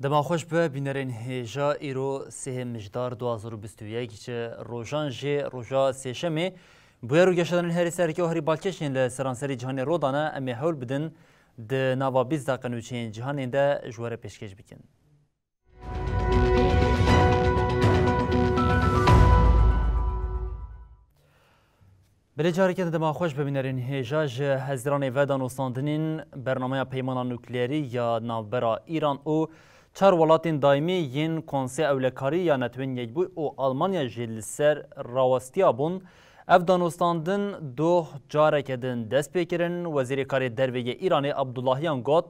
دما خوش به بینرین هیجا ایرو سه مجدار 2021 که روزان جه روزا سهشنبه بویا رو گشتن هری سرکی و هری بالکشین لسرانسری جهانی رودانه امی حول بدن د نوا 20 دقیقه نوچین جهانی ده جوار پیشکش بکن. بله جاری که دما خوش ببینرین هیجا جه هزران و دانستاندنین برنامه پیمان نوکلیری یا ناوبرا ایران او چهار ولاتین دائمی ین کنسه اولکاری یا نتوین یک بوی او آلمانیا جیل سر راوستیا بون اف دانستاندن دو جاره کدن دست بکرن وزیر کاری دروی ایرانی عبداللهیان گوت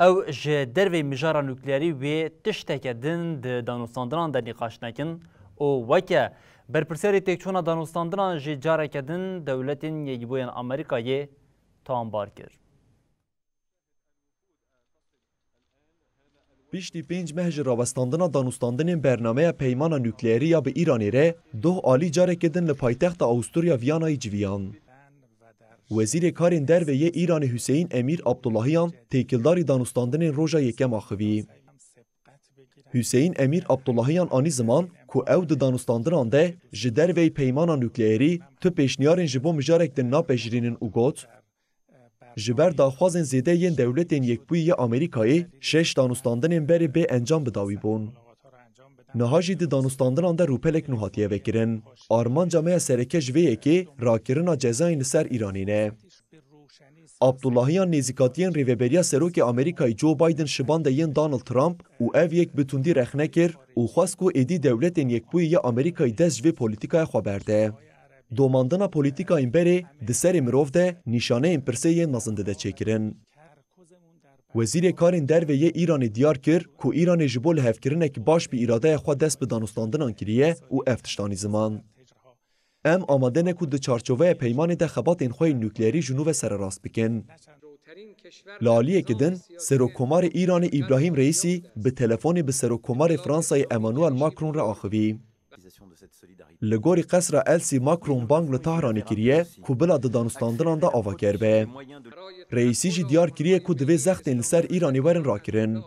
او جه دروی مجارا نوکلیری و تشته کدن دانستاندنان در نقاش نکن او وکه برپرسیاری تکچونا دانستاندنان جه جاره کدن دولتین یک بوین امریکایی تانبار کرد. بیشتی 5 ماه راوستاندن دانستاندن برنامه پیمان نوکلیری یا به ایرانی ره دو عالی جاره کدن لپایتخت آوستوریا ویانای جویان. وزیر کارین در و ایران حسین امیر عبداللهیان تیکلداری دانستاندن روژا یکم آخوی. حسین امیر عبداللهیان آنی زمان که او دانستاندن ده جدر و پیمان نوکلیری تو پیشنیارین جبو مجارک دن ناپیشرینن او گوت جبر داخوازن زیده ین دولتین یک بوی امریکایی 6 دانستاندن بری به انجام بداوی بون. نهاجی دانستاندن ده روپلک نوحاتیه وکرن. آرمان جامعه سرکه جویه که راکرنا جزاین سر ایرانینه. عبداللهیان نیزیکاتین ریوبریا سروک امریکای جو بایدن شبان ده ین دانالد ترامپ او او یک بتوندی رخنه کر او خواست که ایدی دولتین یک بوی امریکای دست جوی پولیتیکای خبرده. دوماندنا پولیتیکا این بری دسر مروف ده نشانه این پرسه نزنده ده چکرن. وزیر کارین در و ایران دیار کر که ایران جبول هفکرنه که باش بی اراده خود دست به دانستاندن کریه او افتشتانی زمان. ام آماده نکود ده چارچوه پیمان ده خبات این خوی نوکلیری جنوب سر راست بکن. لالیه کدن سروکمار ایران ابراهیم رئیسی به تلفنی به سروکمار فرانسای امانوئل ماکرون را آخوی. لگوری قصر السی ماکرون بانگ لطهرانی کریه که بلا دانستاندنان دا آوا کربه. رئیسی جی دیار کریه که دوی زختین لسر ایرانی ورن را کرن.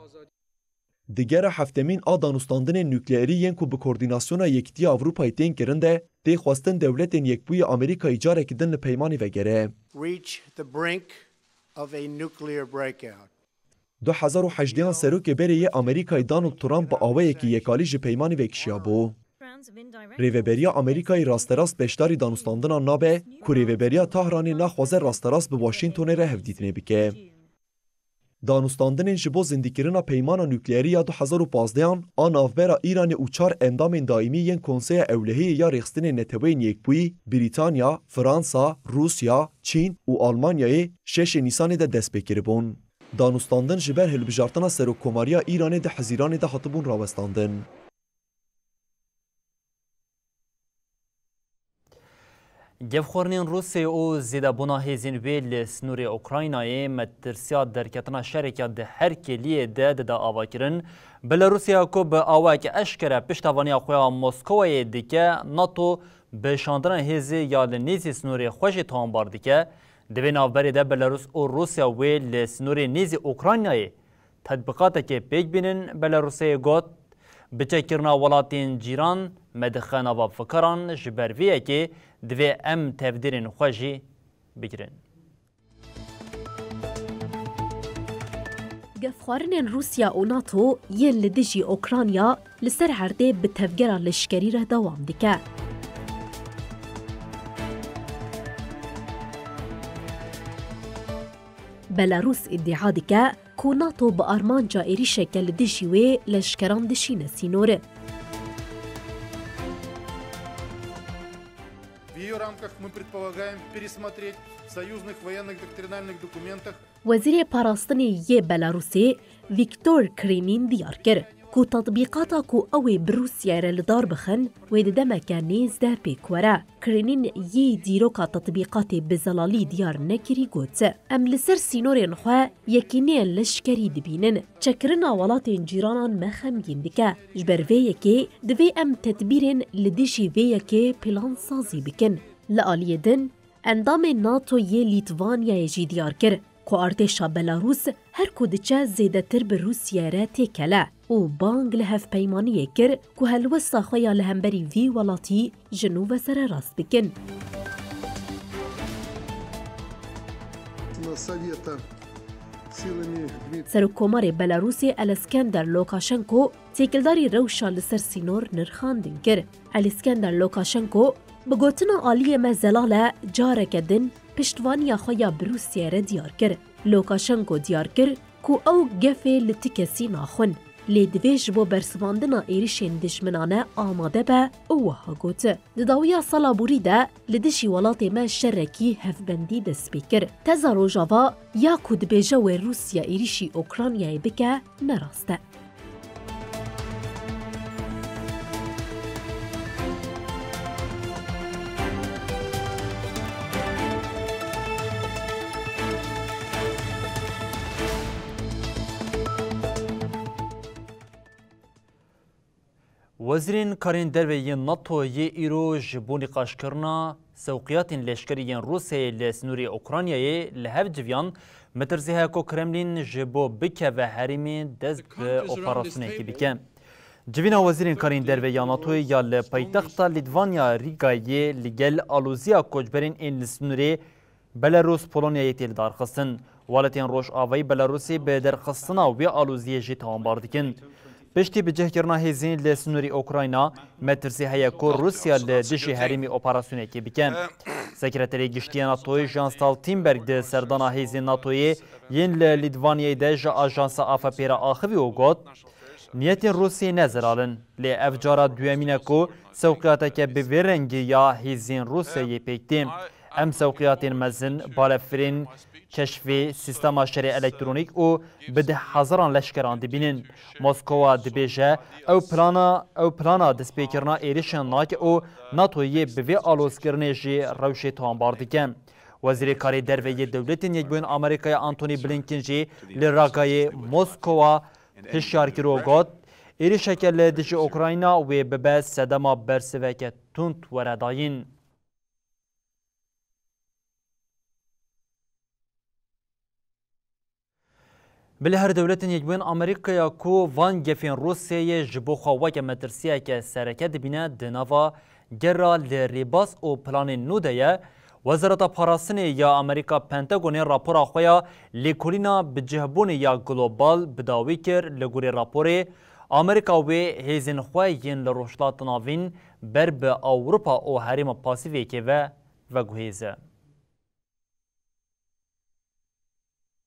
دیگر هفتمین دانستاندن نوکلیری ین که به کوردیناسیون یکتی اروپای تین کرنده دی خواستن دولتین یک بوی امریکا ایجاره کدن لپیمانی وگره. 2018 سروک بری امریکای دانالد ترامپ با آوه که یکالی جی پیمانی وکشیا بو. ریوبریا امریکای راستراست بیشتری دانستاندن نابه که ریوبریا تهرانی نخوازه راستراست به واشنطن ره هفدیدنه بکه. دانستاندن جبو زندگیرنا پیمان نوکلیری یا 2015 آن آفبرا ایران او 4 اندام دائمی ین کنسه اولهی یا ریخستن نتوین یک بوی بریتانیا، فرانسا، روسیا، چین و آلمانیای 6 نیسان ده دست بکره بون. دانستاندن جبر هلبجارتنا سروکماریا ایران ده حزیران ده خطبون راوستاندن. گفخورنین روسیه او زیده بنا هزین ویل سنور اوکراینای مترسیا درکتنا شرکت ده هر کلیه ده آوا کرن بلاروسیا کو به آوا که اشکره پشتوانی خواه مسکوی دیگه ناتو به شاندران هزی یا نیزی سنور خوش تانبار دیگه دوی نافبری ده بلاروس او روسیا ویل سنور نیزی اوکراینای تطبیقات که پیک بینن بلاروسیه گوت بچه کرنا ولاتین جیران مدخنا و فکران جبرویه که دوی ام تفدیرین خوشی بگیرن. گفخوارنین روسیا و ناتو یه لدجی اوکراینیا لسر هرده به تفگیران لشکری را دوام دیکه. بلاروس ادعا دیکه که ناتو با آرمان جائری شکل دجیوه لشکران دشینه سینوره. وزیر پاراستنی یه بلاروسی ویکتور کرینین دیار کرد که تطبیقاتا که اوی بروسیا را لدار بخن و دمکه نیزده پیکوره. کرینین یه دیروکا تطبیقات بزلالی دیار نکری گوته. ام لسر سینورین خواه یکینی لشکری دبینن. چکرنا ولاتین جیرانان مخم گیندکه. جبر ویه که دوی ام تدبیرین لدیشی ویه که پلان سازی بکن. لعالیه دن اندام ناتو یه لیتوانیا جی دیار کرد. که ارتشا بلاروس هر کودچه زیده تر به روسیه را تکله و بانگ لحف پیمانیه کر که هلوستا خویا لهمبری وی ولاتی جنوب سر راست بکن. سرکومار بلاروسی الاسکندر لوکاشنکو تیکلداری روشا لسر سینور نرخاندن کر. الاسکندر لوکاشنکو بگوتنا آلی مزلاله جارک دن پشتوانی خویا بروسیه را دیار کر. لوکاشنکو دیار کر که او گفه لتکسی ناخون. لیدویش با برسواندنا ایریشین دشمنانه آماده به اوها گوته. دداویا سالا بوریده لدشی ولات ما شرکی هفبندی دست بیکر. تزا روژاوا یا کود بیجا و روسیا ایریشی اوکرانیای بکه نراسته. وزیرین کارین دروی ناتو یه ایرو جبونی قاشکرنا سوقیاتین لشکریین روسیه لسنوری اوکرانیای لحب جویان مترزیه که کرملین جبو بکه و حریمی دست به اپراسونه که بکه. جوینا وزیرین کارین دروی ناتو یا لپایتخت لیتوانیا ریگایی لگل آلوزیا کجبرین این لسنوری بلاروس پولونیای تیل دارخستن. والتین روش آوایی بلاروسی به درخستنا و آلوزیه جی تانبار دیکن. پشتی بجه کرنا هیزین لسنوری اوکراینا مترسی هیا که روسیا لدشی حریمی اپراسیونه که بکن. سکرتری گشتی ناتوی جان ستالتنبرگ ده سردانا هیزین ناتوی ین لیتوانیای ده جا آژانس آفا پیرا آخوی و گوت نیتین روسی نزرالن لی افجارا دوامینه که سوقیاتا که بویرنگی یا هیزین روسیای پیکتیم. ام سوقیاتین مزن بالفرین کشفی سیستم شری الکترونیک و بده هزاران لشکران دبینن. مسکو دبیجه او پلانا دسپیکرنا ایریشن ناک او ناتویی به آلوزکرنه جی روشی تانبار دیکن. وزیر کاری دروی دولتین یک بین آمریکای آنتونی بلینکن جی لراگای مسکو هشیار کرو گوت ایریشکل دجی اوکراینا و ببه سدما برسوک تند ورداین. بله هر دولتین یک بین آمریکا کو وان گفین روسیه جبو خواهی مترسیه که سرکت بینه دنوا گره لریباس و پلان نودهیه وزارت پاراستنی یا آمریکا پنتاگون راپور آخویا لیکولینا بجهبون یا گلوبال بداوی کر لگوری راپوری آمریکا و هیزین خواهین لروشلات ناوین بر به اوروپا و حریم پاسیفی که و گوهیزه.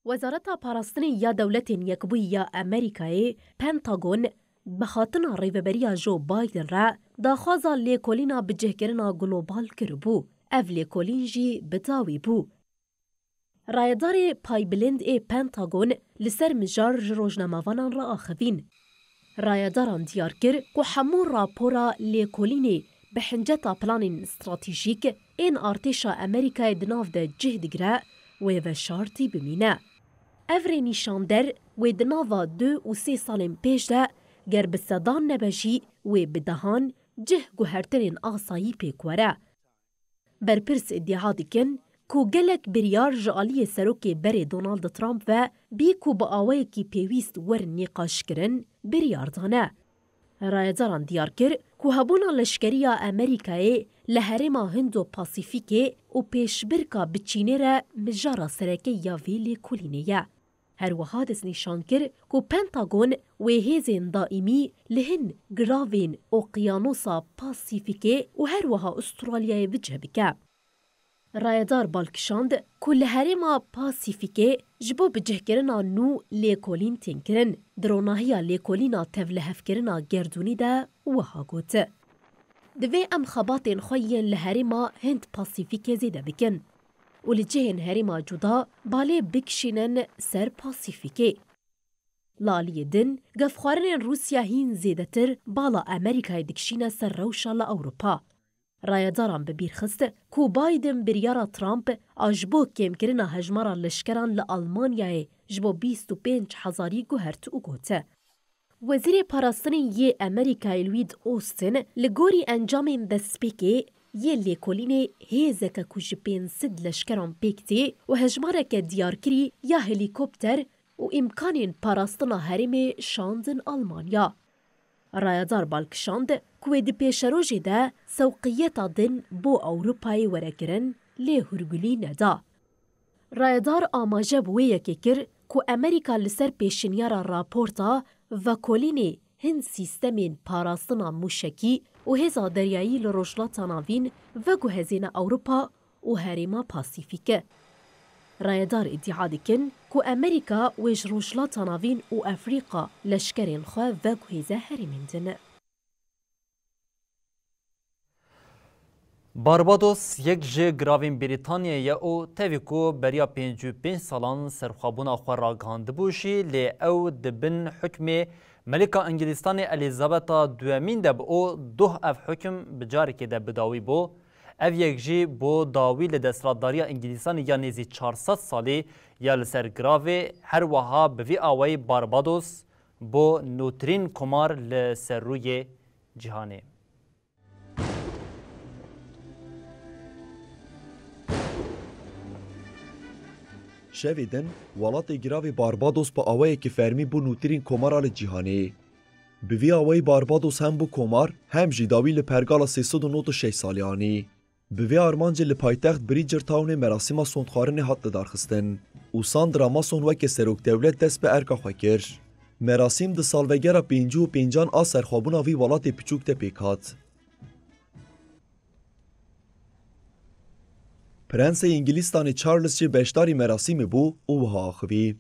وزارت پاراستنی یا دولتین یکبوی یا امریکای پنتاگون بخاطنا ریوبریا جو بایدن را داخوازا لیکولینا بجهگرنا گلوبال کربو. اف لیکولین جی بداوی بو. رایدار پایبلند پنتاگون لسر مجار روزنامه‌وانان را آخوین. رایداران دیار کر که همون راپورا لیکولینی به حنجتا پلان استراتیژیک این ارتشا امریکای دناف ده جهدگره و شارتی بمینه. افری نیشاندر و دناوا 2 و 3 سال پیش ده گر به صدان نبشی و بدهان جه گوهرترین آسایی پیکوره. برپرس ادعا دیکن که گلک بریار جعالی سروک بر دونالد ترامپ و بی که با آوه کی پیویست ور نقاش کرن بریار دانه. رایداران دیار کر که هبونا لشکریا امریکای لحرما هندو پاسیفیکی و پیشبرکا بچینه را مجارا سرکه یا ویلی کلینیه. هر وحادث نشان کر که پنتاگون و هیزین دائمی لهن گراوین اقیانوسا پاسیفیکی و هر وها استرالیای وجه بکه. رایدار بالکشاند که لحرما پاسیفیکی جبو بجه کرنا نو لیکولین تینکرن دروناهیا لیکولینا تولهف کرنا گردونی ده وها گوته. دوی ام خباتین خوین لهریما هند پاسیفیک زیده بکن و لجهن هریما جدا باله بکشینن سر پاسیفیکه. لالی دن گفخوارن روسیا هین زیده تر بالا امریکای دکشینه سر روشا لأوروپا. رایداران ببیر خست کو بایدن بریارا ترامپ آجبو کم کرنا هجمارا لشکران لألمانیای جبو 25,000 گوهرت او گوته. وزیر پاراستنی یه امریکای لوید اوستن لگوری انجامین دسپیکی یه لیکولین هیزک کش 500 لشکران پیکتی و هجمارک دیار کری یا هلیکوپتر و امکانین پاراستنا هرم شاندن آلمانیا. رایدار بالکشاند که دی پیشروژی ده سوقیتا دن بو اوروپای ورگرن لی هرگولی ندا. رایدار آماجه بوی یکی کر که امریکا لسر پیشنیارا راپورتا و کلینی هن سیستمین پاراستنا موشکی و هزا دریایی لروشلاتا ناوین و گوهزین اوروپا و هریما پاسیفیکه. رایدار ادعا دکن که امریکا ویج روشلاتا ناوین و افریقا لشکرین خواه و گوهزه هریمندن. باربادوس یک جه گراوین بریتانیای او تاویکو بریا 55 سالان سرخوابونا خواه را گانده بوشی لی او دبن حکم ملکا انگلیستان الیزابتا دوامین ده او دوه اف حکم بجاری که ده بداوی بو. او یک جه بو داوی لدسترادداریا انگلیستان یا نیزی 400 سالی یا لسر گراوی هر وها بوی آوی باربادوس بو نوترین کمار لسر روی جهانه. شویدن ولات گراوی باربادوس با آوای که فرمی بو نوترین کمارال جیهانی. بوی آوای باربادوس هم بو کمار هم جیداوی لپرگالا 396 سالیانی. بوی آرمانج لپایتخت بریجر تاون مراسم سوندخارن حد دارخستن. و ساندرا ماسون وک سروک دولت دست به ارکا خوکر. مراسم ده سالوگرا 55 آسر خوابونا وی ولات پیچوک ده پیکات. پرنس انگلیستان چارلز چه بشداری مراسم بو او ها آخوی.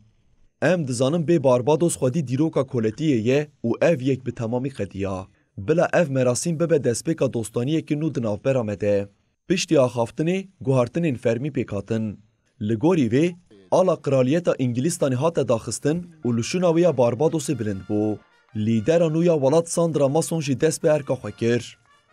ام دزانم به باربادوس خودی دیروکا کولتیه یه و اف یک به تمامی قدیا. بلا اف مراسم به دستپیکا دوستانیه که نو دناف برامده. پشتی آخافتنی گوهارتنین فرمی پیکاتن. لگوری وی آلا قرالیتا انگلیستانی هات داخستن و لشوناویا باربادوس بلند بو. لیدر نویا ولات ساندرا ماسون جی دست به ارکا خوکر.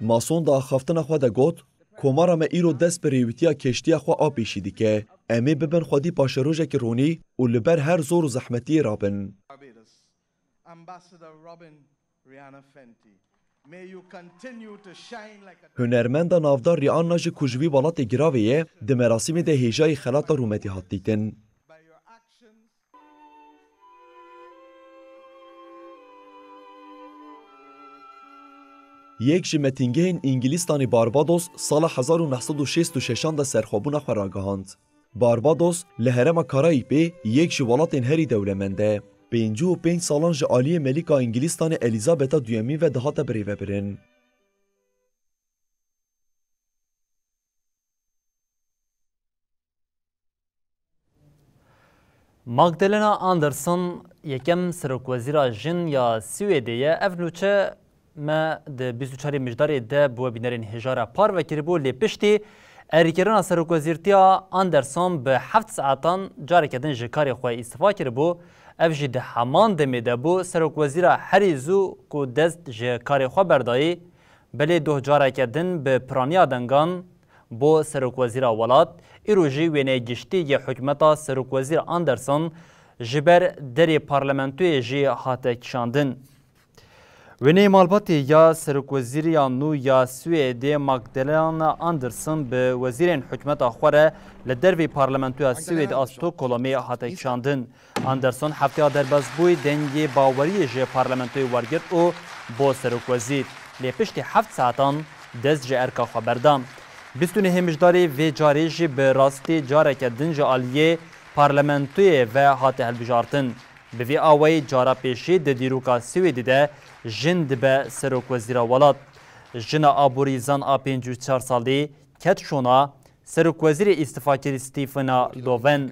ماسون دا آخافتن خواده گوت کمارا ما ایرو دست به ریویتیا کشتیا خوا آبیشی دیگه امی ببن خودی پاشروژه که رونی و لبر هر زور و زحمتی رابن. هنرمندا نافدار ریان ناج کجوی ولات گراویه ده مراسم ده هیجای خلاط رومتی هات دیتن. یک جمتینگه انگلیستانی باربادوس سال 1966 ده سرخوابونا خراگاهاند. باربادوس لهرما کارائیبی یک جوالات هری دولمنده. 55 سالان جعالی ملیکا انگلیستان الیزابتا دویمی و دهات بریوه برن. ماگدالنا آندرسون یکم سرکوزیرا جن یا سویدیه افنوچه ما ده 24 مجداری ده بو بینرین هجاره پار و کربو لی پشتی اریکرنا سرکوزیرتیا آندرسون به 7 ساعتان جاری کدن جکاری خواه استفا کربو اف جی ده همان دمی ده بو سرکوزیرا هری زو کو دست جکاری خواه بردایی بلی دو جاری کدن به پرانیا دنگان بو سرکوزیرا ولاد ایروژی وینه گشتی ی حکمتا سرکوزیر آندرسون جبر دری پارلمنتوی جی هاته کشاندن. وینه مالباتی یا سرکوزیر یا نو یا سویدی ماگدالنا آندرسون به وزیرین حکمتا خوره لدروی پارلمنتوی سوید آستو کلومی هاته کشاندن. آندرسون هفته درباز بوی دنگی باوری جی پارلمنتوی ورگرد او بو سرکوزیر لی پشتی 7 ساعتان دست جی ارکا خبردام. 29 مجداری و جاری جی به راستی جاره که دنج آلیه پارلمنتوی و هاته هلبجارتن. به وی آوی جارا پیشی ده دیروکا سویدی ده جند به سروک وزیر ولاد. جنا آبوریزان آ 54 سالی کت شونا سروک وزیر استفا کری ستیفنا لوون.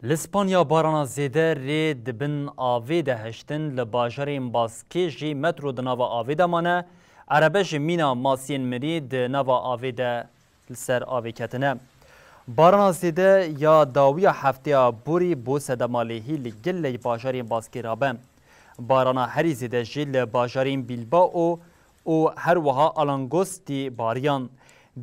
لسپانیا باران زیده ری دبن آوی ده هشتن لباجرین باسکی جی مترو دناوا آوی ده مانه عربه جی مینا ماسین مری دناوا آوی ده سر آوی کتنه. باران زیده یا داوی هفته بوری بو سدمالیهی لگل باجرین باسکی رابه. باران هری زیده جی لباجرین بیلباو او هر وها آلانگوستی باریان.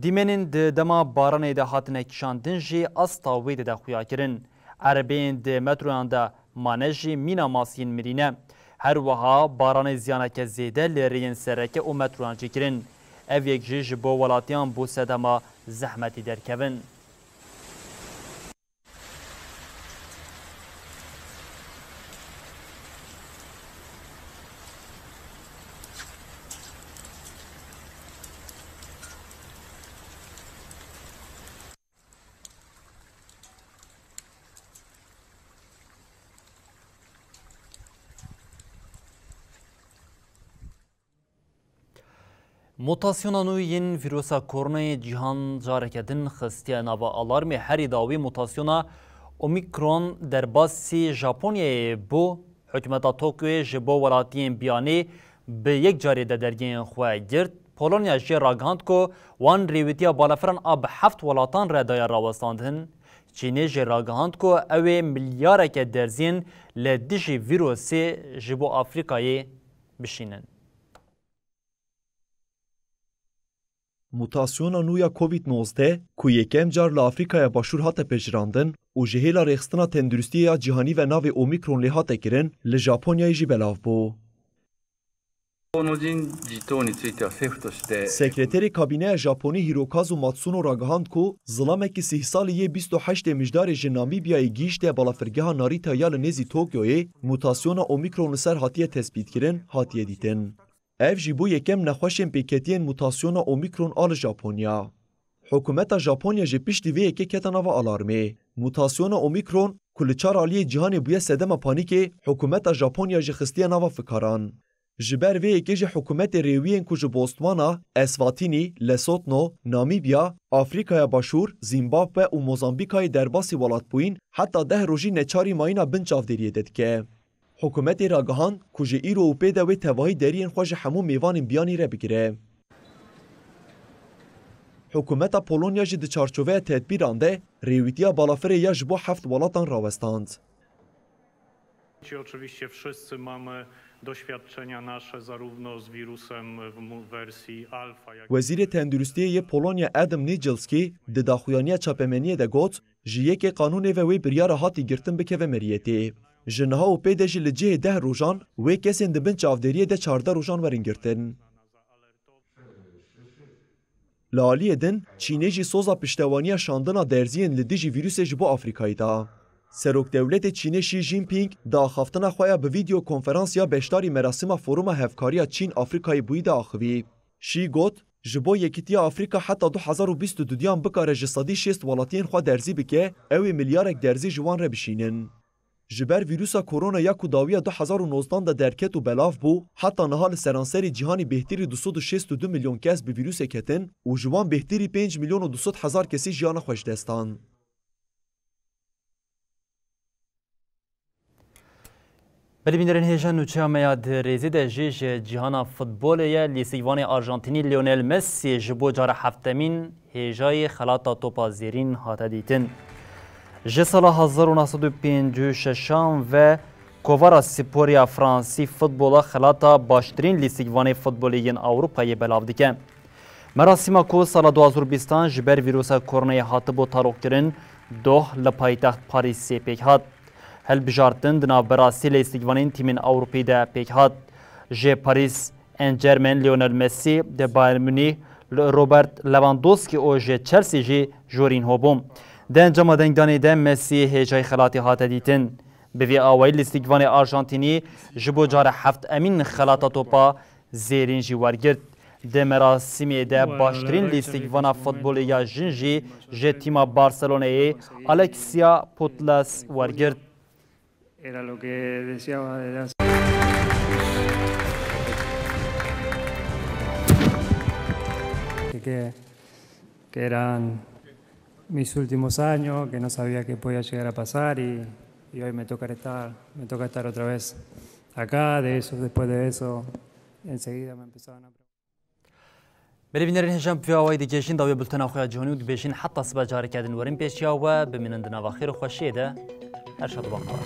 دیمنین دما باران ده هاتنه کشاندن جی استاوی ده خویا کرن. عربین ده متروان ده مانجی مینا ماسین مرینه. هر وها باران زیانک زیده لرین سرکه او متروان جکرین. او یک جیج بو ولاتیان بو سدما زحمتی درکوین. موتاسیونا نوین ویروسا کرونا جهان جارکدن خستی نوا آلارمی هری داوی موتاسیونا اومیکرون در باسی ژاپنیا بو حکومت توکیو جبو ولاتین بیانی به یک جاری درگین خواه گرد پولونیا جی راگاند کو وان ریویتیا بالافران آب 7 ولاتان را دایر راوستاندن چینی جی راگاند کو اوی میلیارک درزین لدیجی ویروسی جبو آفریقای بشینن. موتاسیونا نویا کووید-19 کو یکم جار لافریقای باشور هات پجراندن و جهیلا رخستنا تندرستی جهانی و ناو اومیکرون لی هات کرن لژاپونیا جی بلاو بو. سکرتر کابینه ژاپنی هیروکازو ماتسونو راگهاند کو ظلامکی 30 سالی 28 مجدار نامیبیای گیشت بالافرگاه ناریتا یا نزی توکیو موتاسیونا اومیکرون سر هاتیه تثبیت کرن هاتیه دیتن. اف جی بو یکم نخوشن پیکتین موتاسیونا اومیکرون آل ژاپنیا. حکومت ژاپنیا جی پشتی وی یکی کتنا و آلارمی. موتاسیونا اومیکرون کل چار عالی جهان بویه سدم پانیک حکومت ژاپنیا جی خستی نوا فکران. جبر وی یکی جی حکومت ریوین کج بوستوانا، اسواتینی، لسوتنو، نامیبیا، آفریقای باشور، زیمبابوه و موزامبیکای درباسی ولات بوین حتی 10 روزی نچاری ماینا بنچاف دیریه دید که. حکومت راگهان کج ایرو و پیدا و تواهی درین خوش همو میوان بیانی را بگیره. حکومت پولونیا جی چارچوبه تدبیرانده ریویتیا بالافر یا جبو 7 ولاتان راوستاند. Oczywiście wszyscy mamy doświadczenia nasze zarówno z wirusem w wersji alfa jak وزیر تندرستی پولونیا ادم نیجلسکی د داخویانی چاپمنی د گوت جیه که قانون و وی بریار هاتی گرتن بکه و مریتی. جنها و پیده جی لجه 10 روزان و کسین دبن چاودریه ده 14 روزان ورین گرتن. لالی دن چینه جی سوزا پشتوانی شاندنا درزین لدیجی ویروس جبو آفریقایی دا. سروک دولت چین شی جین پینگ دا خفتنا خواه به ویدیو کنفرانس یا بشتاری مراسم فوروم هفکاری چین آفریقای بوی دا آخوی. شی گوت جبو یکیتی آفریقا حتی 2022 دیان بکاره جسادی 6 ولاتین خواه درزی بکه اوی میلیارک درزی جوان را بشینن. جبر ویروسا کرونا یا کداوی 2019 دا درکت و بلاف بو حتی نهال سرانسری جهانی بهتری 262 میلیون کس به ویروس کتن و جوان بهتری 5 میلیون و 200 هزار کسی جیان خوش دستان. بلبینرین هیجان نوچه میاد ریزی ده جیش جهان فوتبال یا لیسیوان آرژانتینی لیونل مسی جبو جار هفتمین هیجای خلاطا توپا زیرین هاته دیتن. جه سال 1956 و کووارا سپوریا فرانسی فوتبولا خلاطا باشترین لیسیوان فوتبالیین اوروپای بلاو دیکه. مراسم کو سال 2020 جبر ویروسا کرونا هاته بو تاروک کرن دوه لپایتخت پاریس پیک هات. هل بجارتن دنا براسی لیستیگوانین تیمین اوروپی ده پیک هات. جه پاریس انجرمن لیونل مسی ده بایر مونیخ روبرت لواندوسکی او جه چلسی جه جورین هوبوم. ده انجام دنگدانی ده مسی هیجای خلاطی هات دیتن. به وی آوائل لیستیگوان آرژانتینی جبو جار هفت امین خلاطا توپا زیرین جی ورگرد. ده مراسمی ده باشترین لیستیگوان فوتبولی یا جنجی جه تیما بارسلونای الکسیا پوتلاس ورگرد. Era lo que deseaba desde hace... que eran mis últimos años, que no sabía que podía llegar a pasar y hoy me toca estar otra vez acá. De eso, después de eso, enseguida me empezaban a preguntar. بريفينرين هجام في أوايد جيشين داوية بلتنا أخويا جهني ودبيشين حتى صبا جاري كادن ورين بيشيا وبمنندنا بخير وخوشيدة أرشد بخار.